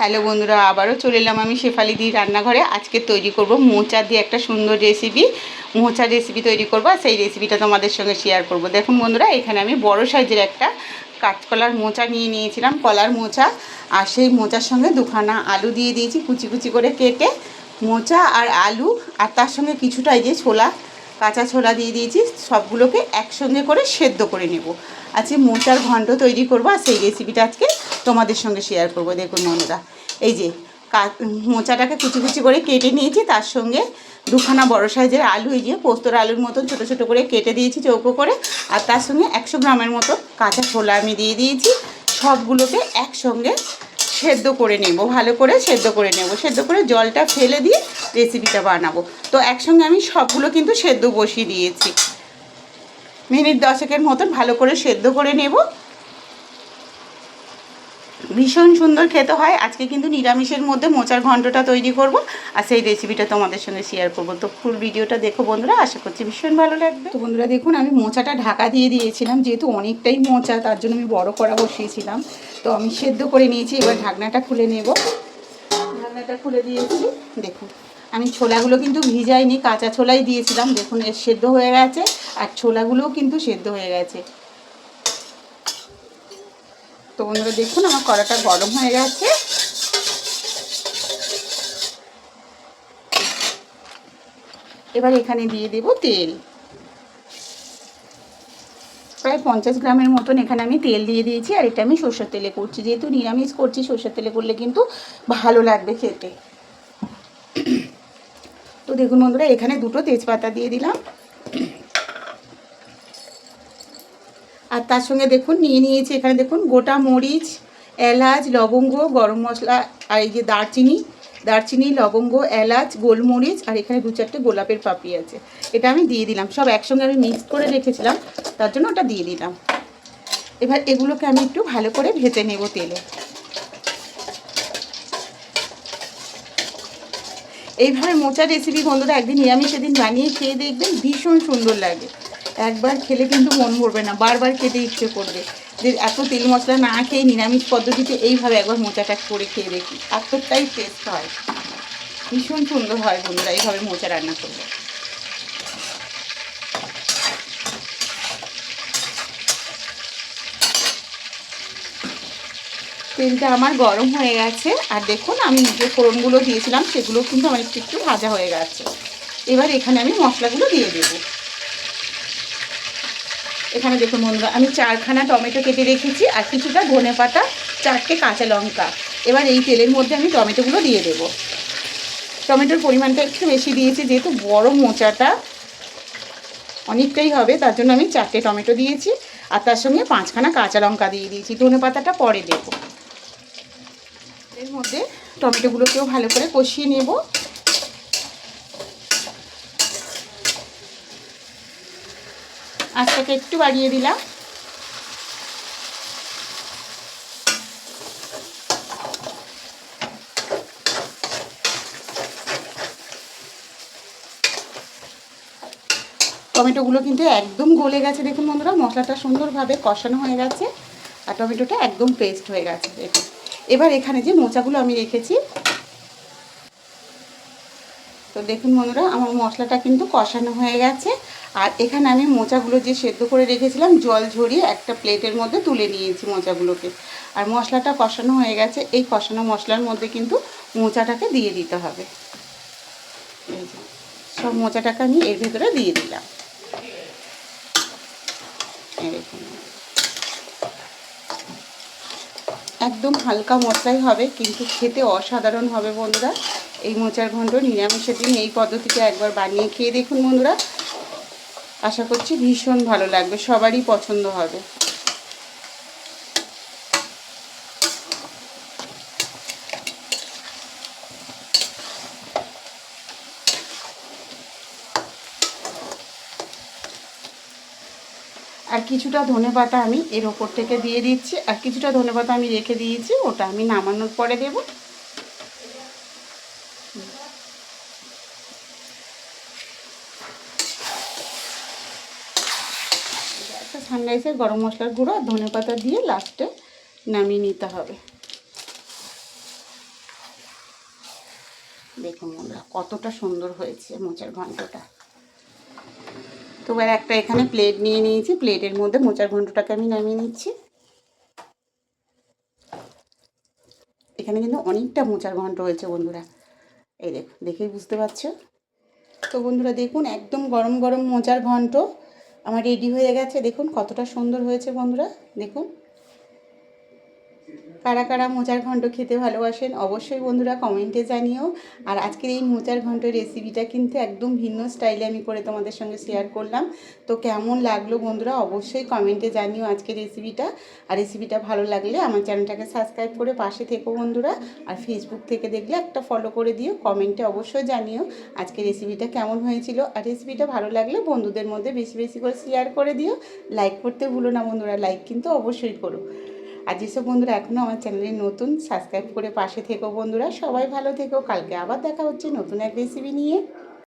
Hello বন্ধুরা, আবারও চলে এলাম আমি শেফালি দির রান্নাঘরে। আজকে তৈরি করব মোচা দিয়ে একটা সুন্দর রেসিপি। মোচার রেসিপি তৈরি করব আর সেই রেসিপিটা তোমাদের সঙ্গে শেয়ার করব। দেখুন বন্ধুরা, এখানে আমি বড় সাইজের একটা কাঁচকলার মোচা নিয়ে নিয়েছিলাম, কলার মোচা। আর সেই মোচার সঙ্গে দুখানা আলু দিয়ে দিয়েছি কুচি কুচি করে কেটে। মোচা আর আলু আর তার সঙ্গে কিছুটা এই যে ছোলা, কাঁচা ছোলা দিয়ে দিয়েছি। সবগুলোকে একসঙ্গে করে সেদ্ধ করে নেব। আজকে মোচার ঘন্ট তৈরি করব আর সেই রেসিপিটা আজকে তোমাদের সঙ্গে শেয়ার করব। দেখুন বন্ধুরা, এই যে মোচাটাকে কুচি কুচি করে কেটে নিয়েছি, তার সঙ্গে দুখানা বড় সাইজের আলু, এই যে পোস্তর আলুর মতন ছোটো ছোটো করে কেটে দিয়েছি চৌকো করে। আর তার সঙ্গে 100 গ্রামের মতো কাঁচা ছোলা আমি দিয়ে দিয়েছি। সবগুলোকে একসঙ্গে সেদ্ধ করে নেব, ভালো করে সেদ্ধ করে নেব। সেদ্ধ করে জলটা ফেলে দিয়ে রেসিপিটা বানাবো। তো একসঙ্গে আমি সবগুলো কিন্তু সেদ্ধ বসিয়ে দিয়েছি। মিনিট 10 মতন ভালো করে সেদ্ধ করে নেব। ভীষণ সুন্দর খেতে হয়। আজকে কিন্তু নিরামিষের মধ্যে মোচার ঘন্টটা তৈরি করব আর সেই রেসিপিটা তোমাদের সঙ্গে শেয়ার করব। তো ফুল ভিডিওটা দেখো বন্ধুরা, আশা করছি ভীষণ ভালো লাগবে। তো বন্ধুরা দেখুন, আমি মোচাটা ঢাকা দিয়ে দিয়েছিলাম, যেহেতু অনেকটাই মোচা তার জন্য আমি বড় কড়া বসিয়েছিলাম। তো আমি সেদ্ধ করে নিয়েছি, এবার ঢাকনাটা খুলে নেব। ঢাকনাটা খুলে দিয়েছি। দেখুন, আমি ছোলাগুলো কিন্তু ভিজাইনি, কাঁচা ছোলাই দিয়েছিলাম। দেখুন এর সেদ্ধ হয়ে গেছে আর ছোলাগুলোও কিন্তু সেদ্ধ হয়ে গেছে। তো বন্ধুরা দেখুন, আমার কড়াটা গরম হয়ে গেছে। এবার এখানে দিয়ে দেব তেল। প্রায় 50 গ্রামের মতন এখানে আমি তেল দিয়ে দিয়েছি। আর এটা আমি সরষের তেলে করছি, যেহেতু নিরামিষ করছি সরষের তেলে করলে কিন্তু ভালো লাগবে খেতে। তো দেখুন বন্ধুরা, এখানে 2টো তেজপাতা দিয়ে দিলাম। আর তার সঙ্গে দেখুন নিয়ে নিয়েছি এখানে দেখুন গোটা মরিচ, এলাচ, লবঙ্গ, গরম মশলা আর এই যে দারচিনি, লবঙ্গ, এলাচ, গোলমরিচ আর এখানে 2-4টে গোলাপের পাপড়ি আছে। এটা আমি দিয়ে দিলাম, সব একসঙ্গে আমি মিক্স করে রেখেছিলাম, তার জন্য ওটা দিয়ে দিলাম। এবার এগুলোকে আমি একটু ভালো করে ভেজে নেব তেলে। এইভাবে মোচার রেসিপি বন্ধুরা একদিন নিরামিষের দিন বানিয়ে খেয়ে দেখবেন, ভীষণ সুন্দর লাগে। একবার খেলে কিন্তু মন ভরবে না, বারবার খেতে ইচ্ছে করবে। যে এত তেল মশলা না খেয়ে নিরামিষ পদ্ধতিতে এইভাবে একবার মোচাটা করে খেয়ে দেখি, এতটাই টেস্ট হয়, ভীষণ সুন্দর হয় বন্ধুরা এইভাবে মোচা রান্না করলে। তেলটা আমার গরম হয়ে গেছে। আর দেখুন আমি যে ফোড়নগুলো দিয়েছিলাম সেগুলো কিন্তু আমার একটু একটু ভাজা হয়ে গেছে। এবার এখানে আমি মশলাগুলো দিয়ে দেবো। এখানে দেখুন বন্ধুরা, আমি 4খানা টমেটো কেটে রেখেছি আর কিছুটা ধনেপাতা, 4টে কাঁচা লঙ্কা। এবার এই তেলের মধ্যে আমি টমেটোগুলো দিয়ে দেবো। টমেটোর পরিমাণটা একটু বেশি দিয়েছি, যেহেতু বড় মোচাটা অনেকটাই হবে, তার জন্য আমি 4টে টমেটো দিয়েছি। আর তার সঙ্গে 5খানা কাঁচা লঙ্কা দিয়ে দিয়েছি, ধনেপাতাটা পরে দেবো। এর মধ্যে টমেটোগুলোকেও ভালো করে কষিয়ে নেব। আঁচটাকে একটু বাড়িয়ে দিলাম। টমেটোগুলো কিন্তু একদম গলে গেছে। দেখুন বন্ধুরা, মশলাটা সুন্দরভাবে কষানো হয়ে গেছে আর টমেটোটা একদম পেস্ট হয়ে গেছে। দেখুন, এবার এখানে যে মোচাগুলো আমি রেখেছি, তো দেখুন বন্ধুরা আমার মশলাটা কিন্তু কষানো হয়ে গেছে। আর এখানে আমি মোচাগুলো যে সেদ্ধ করে রেখেছিলাম জল ঝরিয়ে একটা প্লেটের মধ্যে তুলে নিয়েছি মোচাগুলোকে। আর মশলাটা কষানো হয়ে গেছে। এই কষানো মশলার মধ্যে কিন্তু মোচাটাকে দিয়ে দিতে হবে। এই যে সব মোচাটাকে আমি এর ভেতরে দিয়ে দিলাম। একদম হালকা মশলাই হবে, কিন্তু খেতে অসাধারণ হবে বন্ধুরা। এই মোচার ঘন্ট নিরামিষের দিন এই পদ্ধতিতে একবার বানিয়ে খেয়ে দেখুন বন্ধুরা, আশা করছি ভীষণ ভালো লাগবে, সবারই পছন্দ হবে। আর কিছুটা ধনেপাতা আমি এর ওপর থেকে দিয়ে দিচ্ছি। আর কিছুটা ধনেপাতা আমি রেখে দিয়েছি, ওটা আমি নামানোর পরে দেব। একটা সানরাইসের গরম মশলার গুঁড়ো আর ধনেপাতা দিয়ে লাস্টে নামিয়ে নিতে হবে। দেখুন বন্ধুরা কতটা সুন্দর হয়েছে মোচার ঘন্টটা। তো এবার একটা এখানে প্লেট নিয়ে নিয়েছি, প্লেটের মধ্যে মোচার ঘন্টটাকে আমি নামিয়ে নিচ্ছি। এখানে কিন্তু অনেকটা মোচার ঘন্ট হয়েছে বন্ধুরা, এই দেখুন, দেখেই বুঝতে পারছো। তো বন্ধুরা দেখুন একদম গরম গরম মোচার ঘন্ট আমার রেডি হয়ে গেছে। দেখুন কতটা সুন্দর হয়েছে বন্ধুরা, দেখুন। কারা কারা মোচার ঘন্ট খেতে ভালোবাসেন অবশ্যই বন্ধুরা কমেন্টে জানিও। আর আজকের এই মোচার ঘন্টের রেসিপিটা কিন্তু একদম ভিন্ন স্টাইলে আমি করে তোমাদের সঙ্গে শেয়ার করলাম। তো কেমন লাগলো বন্ধুরা অবশ্যই কমেন্টে জানিও আজকের রেসিপিটা। আর রেসিপিটা ভালো লাগলে আমার চ্যানেলটাকে সাবস্ক্রাইব করে পাশে থেকো বন্ধুরা। আর ফেসবুক থেকে দেখলে একটা ফলো করে দিও, কমেন্টে অবশ্যই জানিও আজকের রেসিপিটা কেমন হয়েছিল। আর রেসিপিটা ভালো লাগলে বন্ধুদের মধ্যে বেশি বেশি করে শেয়ার করে দিও। লাইক করতে ভুলো না বন্ধুরা, লাইক কিন্তু অবশ্যই করো। আর যেসব বন্ধুরা এখনও আমার চ্যানেলে নতুন, সাবস্ক্রাইব করে পাশে থেকো বন্ধুরা। সবাই ভালো থেকো, কালকে আবার দেখা হচ্ছে নতুন এক রেসিপি নিয়ে।